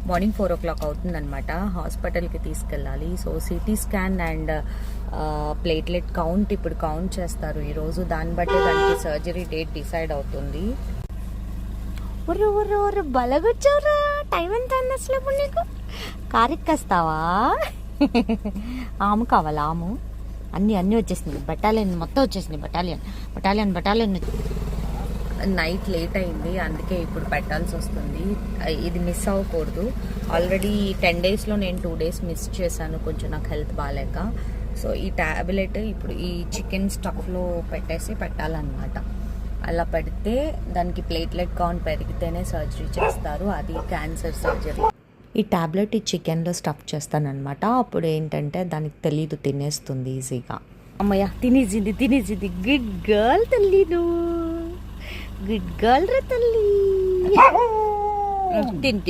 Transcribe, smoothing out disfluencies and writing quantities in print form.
Morning 4 o'clock అవుతుందన్నమాట. హాస్పిటల్కి తీసుకెళ్ళాలి. So CT scan and platelet count ఇప్పుడు కౌంట్ చేస్తారు ఈరోజు. దాన్ని బట్టి దానికి సర్జరీ డేట్ డిసైడ్ అవుతుంది. ఒర్రు బలగొచ్చావురా. టైం ఎంత అయింది అసలు ఇప్పుడు నీకు? కారెక్కేస్తావా? ఆము కావాలా? ఆము అన్నీ వచ్చేసినాయి. బటాలియన్ మొత్తం వచ్చేసినాయి. బటాలియన్ నైట్ లేట్ అయింది, అందుకే ఇప్పుడు పెట్టాల్సి వస్తుంది. ఇది మిస్ అవ్వకూడదు. ఆల్రెడీ 10 daysలో నేను 2 days మిస్ చేశాను, కొంచెం నాకు హెల్త్ బాగాలేక. సో ఈ ట్యాబ్లెట్ ఇప్పుడు ఈ చికెన్ స్టఫ్లో పెట్టాలన్నమాట. అలా పెడితే దానికి ప్లేట్లెట్ కౌంట్ పెరిగితేనే సర్జరీ చేస్తారు. అది క్యాన్సర్ సర్జరీ. ఈ ట్యాబ్లెట్ ఈ చికెన్లో స్టఫ్ చేస్తానన్నమాట. అప్పుడు ఏంటంటే దానికి తెలీదు, తినేస్తుంది ఈజీగా. అమ్మయ్య తినేసింది. గుడ్ గర్ల్ తల్లి, నువ్వు గుడ్ గర్ల్ రా తల్లి. తిన్